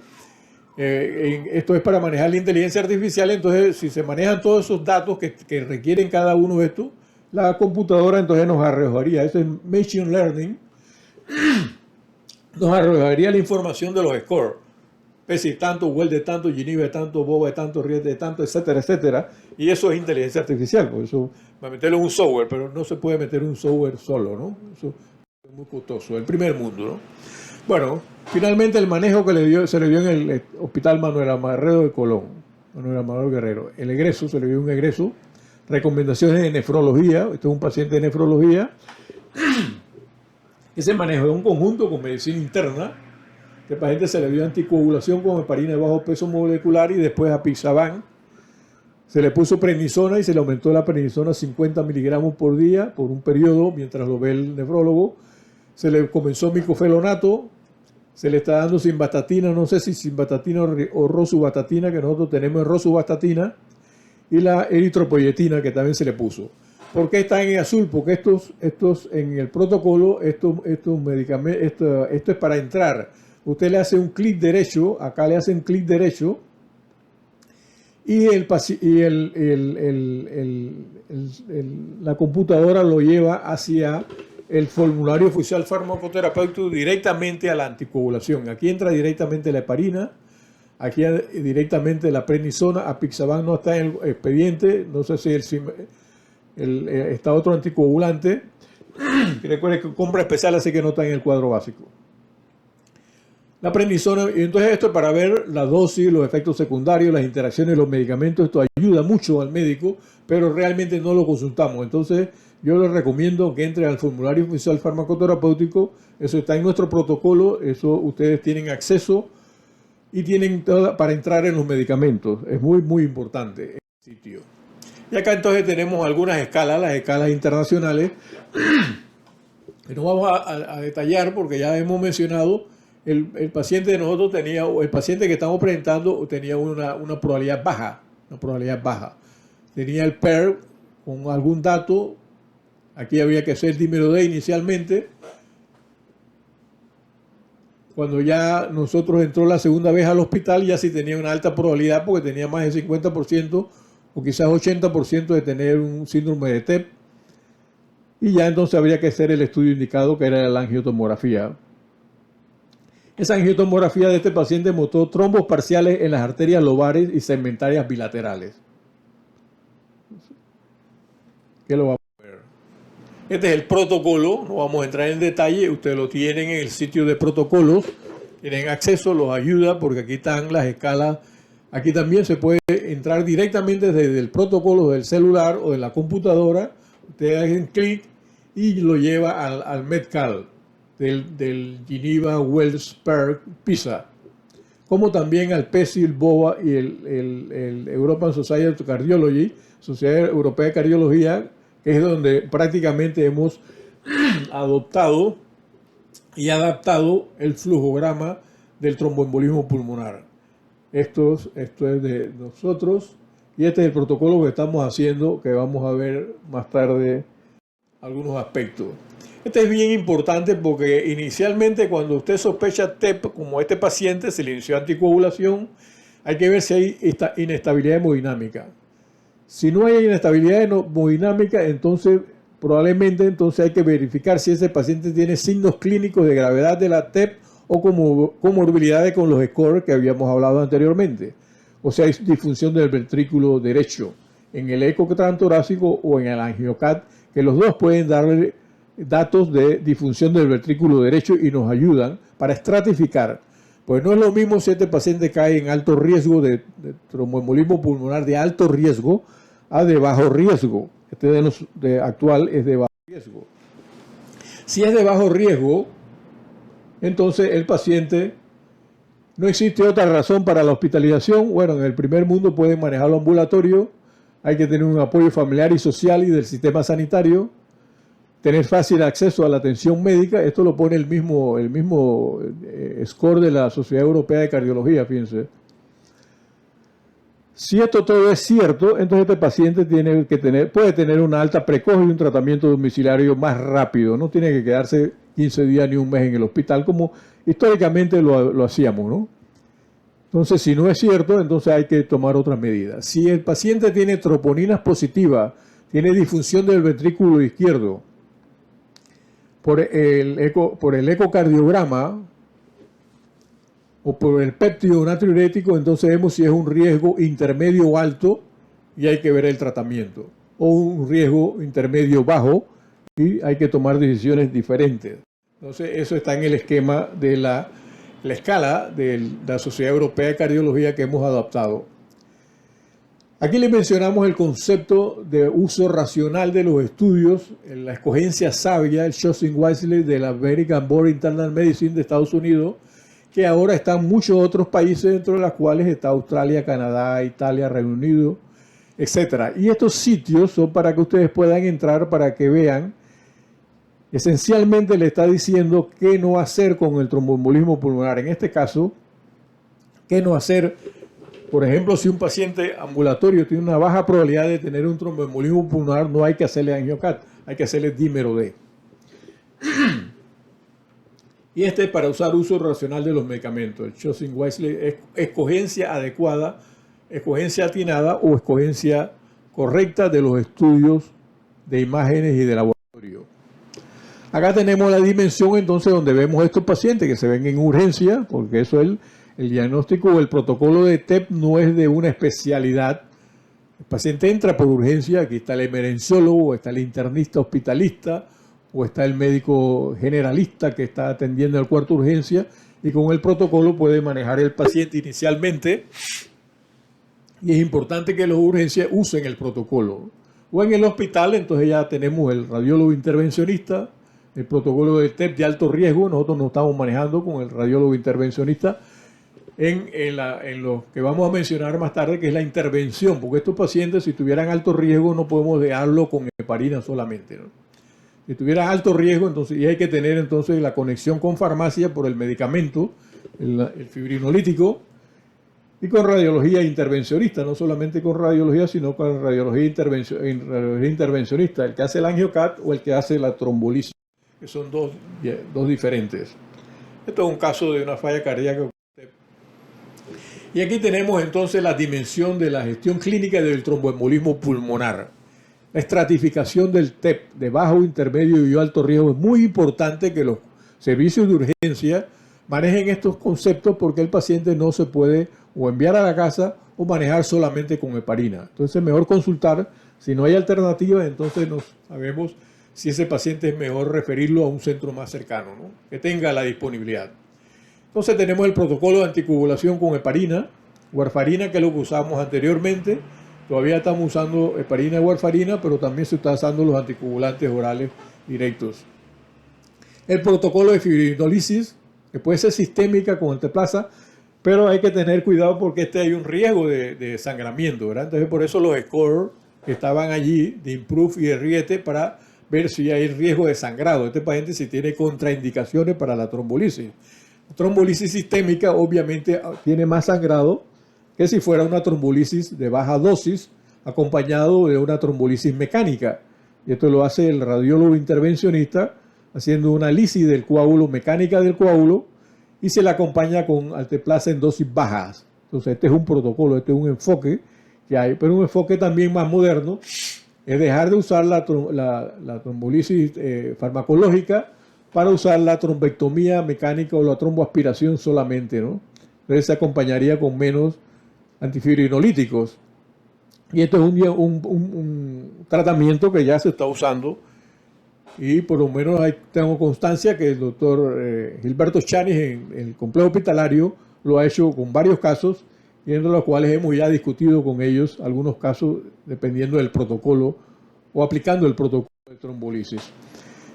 Esto es para manejar la inteligencia artificial. Entonces, si se manejan todos esos datos que requieren cada uno de estos, la computadora entonces nos arrojaría, eso es Machine Learning, nos arrojaría la información de los scores. Pesci tanto, Well de tanto, Geneva de tanto, Boba de tanto, Riet de tanto, etcétera, etcétera. Y eso es inteligencia artificial. Por eso va a meterlo en un software, pero no se puede meter un software solo, ¿no? Eso es muy costoso. El primer mundo, ¿no? Bueno, finalmente el manejo que se le dio en el Hospital Manuel Amarrero de Colón, Manuel Amarrero Guerrero. El egreso, se le dio un egreso. Recomendaciones de nefrología. Este es un paciente de nefrología. Ese manejo es un conjunto con medicina interna. Este paciente se le dio anticoagulación con heparina de bajo peso molecular y después apixaban. Se le puso prednisona y se le aumentó la prednisona a 50 miligramos por día por un periodo mientras lo ve el nefrólogo. Se le comenzó micofelonato. Se le está dando simvastatina, no sé si simvastatina o rosuvastatina, que nosotros tenemos rosuvastatina, y la eritropoyetina que también se le puso. ¿Por qué están en azul? Porque estos en el protocolo, estos medicamentos, esto es para entrar. Usted le hace un clic derecho, acá le hace un clic derecho, y la computadora lo lleva hacia el formulario oficial farmacoterapéutico directamente a la anticoagulación. Aquí entra directamente la heparina, aquí directamente la prednisona, apixaban no está en el expediente, no sé si está otro anticoagulante. Recuerde que compra especial, así que no está en el cuadro básico. La prednisona, y entonces esto es para ver la dosis, los efectos secundarios, las interacciones de los medicamentos. Esto ayuda mucho al médico, pero realmente no lo consultamos. Entonces yo les recomiendo que entre al formulario oficial farmacoterapéutico. Eso está en nuestro protocolo, eso ustedes tienen acceso y tienen para entrar en los medicamentos. Es muy, muy importante el sitio. Y acá entonces tenemos algunas escalas, las escalas internacionales, que no vamos a detallar porque ya hemos mencionado. El paciente de nosotros tenía, o el paciente que estamos presentando tenía una probabilidad baja. Tenía el PER con algún dato. Aquí había que hacer dímero D inicialmente. Cuando ya nosotros entró la segunda vez al hospital, ya sí tenía una alta probabilidad porque tenía más del 50% o quizás 80% de tener un síndrome de TEP. Y ya entonces habría que hacer el estudio indicado, que era la angiotomografía. Esa angiotomografía de este paciente mostró trombos parciales en las arterias lobares y segmentarias bilaterales. ¿Qué lo va a ver? Este es el protocolo, no vamos a entrar en detalle, ustedes lo tienen en el sitio de protocolos, tienen acceso, los ayuda porque aquí están las escalas. Aquí también se puede entrar directamente desde el protocolo del celular o de la computadora. Ustedes hacen clic y lo lleva al Medcal. Del Geneva Wells Per PISA, como también al PESI, el BOA y el European Society of Cardiology, Sociedad Europea de Cardiología, que es donde prácticamente hemos adoptado y adaptado el flujograma del tromboembolismo pulmonar. Esto es de nosotros y este es el protocolo que estamos haciendo, que vamos a ver más tarde algunos aspectos. Este es bien importante porque inicialmente cuando usted sospecha TEP, como este paciente se le inició anticoagulación, hay que ver si hay esta inestabilidad hemodinámica. Si no hay inestabilidad hemodinámica, entonces probablemente hay que verificar si ese paciente tiene signos clínicos de gravedad de la TEP o comorbilidades con los scores que habíamos hablado anteriormente. O sea, hay disfunción del ventrículo derecho en el eco transtorácico o en el angiocat, que los dos pueden darle datos de disfunción del ventrículo derecho y nos ayudan para estratificar. Pues no es lo mismo si este paciente cae en alto riesgo de tromboembolismo pulmonar de alto riesgo a de bajo riesgo. Este actual es de bajo riesgo. Si es de bajo riesgo, entonces el paciente, no existe otra razón para la hospitalización. Bueno, en el primer mundo pueden manejarlo ambulatorio, hay que tener un apoyo familiar y social y del sistema sanitario, tener fácil acceso a la atención médica. Esto lo pone el mismo score de la Sociedad Europea de Cardiología, fíjense. Si esto todo es cierto, entonces este paciente puede tener una alta precoz y un tratamiento domiciliario más rápido. No tiene que quedarse 15 días ni un mes en el hospital como históricamente lo hacíamos, ¿no? Entonces, si no es cierto, entonces hay que tomar otras medidas. Si el paciente tiene troponinas positivas, tiene disfunción del ventrículo izquierdo, por el ecocardiograma o por el péptido natriurético, entonces vemos si es un riesgo intermedio o alto y hay que ver el tratamiento. O un riesgo intermedio bajo y hay que tomar decisiones diferentes. Entonces, eso está en el esquema de la escala de la Sociedad Europea de Cardiología que hemos adaptado. Aquí les mencionamos el concepto de uso racional de los estudios, la escogencia sabia, el choosing wisely de la American Board of Internal Medicine de Estados Unidos, que ahora están muchos otros países, dentro de los cuales está Australia, Canadá, Italia, Reino Unido, etc. Y estos sitios son para que ustedes puedan entrar, para que vean. Esencialmente le está diciendo qué no hacer con el tromboembolismo pulmonar. En este caso, qué no hacer. Por ejemplo, si un paciente ambulatorio tiene una baja probabilidad de tener un tromboembolismo pulmonar, no hay que hacerle angiocat, hay que hacerle dímero D. Y este es para usar uso racional de los medicamentos. El choosing wisely es escogencia adecuada, escogencia atinada o escogencia correcta de los estudios de imágenes y de laboratorio. Acá tenemos la dimensión entonces donde vemos estos pacientes que se ven en urgencia, porque eso es el diagnóstico o el protocolo de TEP no es de una especialidad. El paciente entra por urgencia, aquí está el emergenciólogo, está el internista hospitalista, o está el médico generalista que está atendiendo al cuarto de urgencia, y con el protocolo puede manejar el paciente inicialmente. Y es importante que los urgencias usen el protocolo. O en el hospital, entonces ya tenemos el radiólogo intervencionista, el protocolo de TEP de alto riesgo. Nosotros nos estamos manejando con el radiólogo intervencionista en lo que vamos a mencionar más tarde, que es la intervención, porque estos pacientes, si tuvieran alto riesgo, no podemos dejarlo con heparina solamente, ¿no? Si tuvieran alto riesgo, entonces, y hay que tener entonces la conexión con farmacia por el medicamento, el fibrinolítico, y con radiología intervencionista, no solamente con radiología, sino con radiología intervencionista, el que hace el angiocat o el que hace la trombolisis, que son dos diferentes. Esto es un caso de una falla cardíaca. Y aquí tenemos entonces la dimensión de la gestión clínica del tromboembolismo pulmonar. La estratificación del TEP de bajo, intermedio y alto riesgo es muy importante que los servicios de urgencia manejen estos conceptos, porque el paciente no se puede o enviar a la casa o manejar solamente con heparina. Entonces es mejor consultar. Si no hay alternativa, entonces no sabemos si ese paciente es mejor referirlo a un centro más cercano, ¿no?, que tenga la disponibilidad. Entonces tenemos el protocolo de anticoagulación con heparina, warfarina, que es lo que usamos anteriormente. Todavía estamos usando heparina y warfarina, pero también se está usando los anticoagulantes orales directos. El protocolo de fibrinolisis, que puede ser sistémica con anteplaza, pero hay que tener cuidado porque hay un riesgo de sangramiento, ¿verdad? Entonces por eso los scores que estaban allí de IMPROVE y de RIETE, para ver si hay riesgo de sangrado. Este paciente si tiene contraindicaciones para la trombolisis. La trombolisis sistémica obviamente tiene más sangrado que si fuera una trombolisis de baja dosis acompañado de una trombolisis mecánica. Y esto lo hace el radiólogo intervencionista haciendo una lisis del coágulo, mecánica del coágulo, y se le acompaña con alteplasa en dosis bajas. Entonces este es un protocolo, este es un enfoque que hay, pero un enfoque también más moderno es dejar de usar la trombolisis farmacológica para usar la trombectomía mecánica o la tromboaspiración solamente, ¿no? Entonces se acompañaría con menos antifibrinolíticos. Y esto es un tratamiento que ya se está usando, y por lo menos tengo constancia que el doctor Gilberto Chanis en el complejo hospitalario lo ha hecho con varios casos, y entre los cuales hemos ya discutido con ellos algunos casos dependiendo del protocolo o aplicando el protocolo de trombolisis.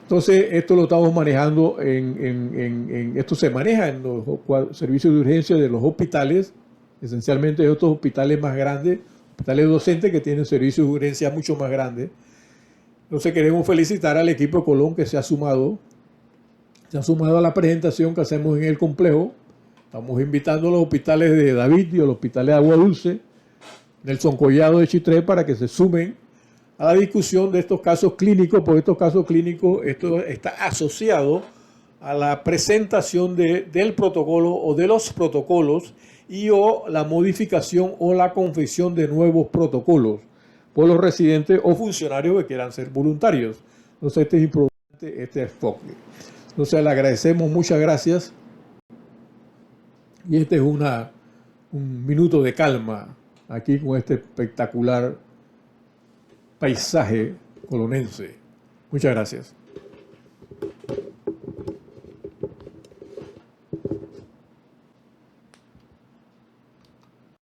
Entonces esto lo estamos manejando, esto se maneja en los servicios de urgencia de los hospitales, esencialmente de estos hospitales más grandes, hospitales docentes que tienen servicios de urgencia mucho más grandes. Entonces queremos felicitar al equipo de Colón que se ha sumado a la presentación que hacemos en el complejo. Estamos invitando a los hospitales de David y a los hospitales de Agua Dulce Nelson Collado de Chitré, para que se sumen a la discusión de estos casos clínicos, porque estos casos clínicos, esto está asociado a la presentación del protocolo o de los protocolos y o la modificación o la confección de nuevos protocolos por los residentes o funcionarios que quieran ser voluntarios. Entonces, este es importante, este enfoque. Entonces, le agradecemos, muchas gracias. Y este es un minuto de calma aquí con este espectacular paisaje colonense. Muchas gracias.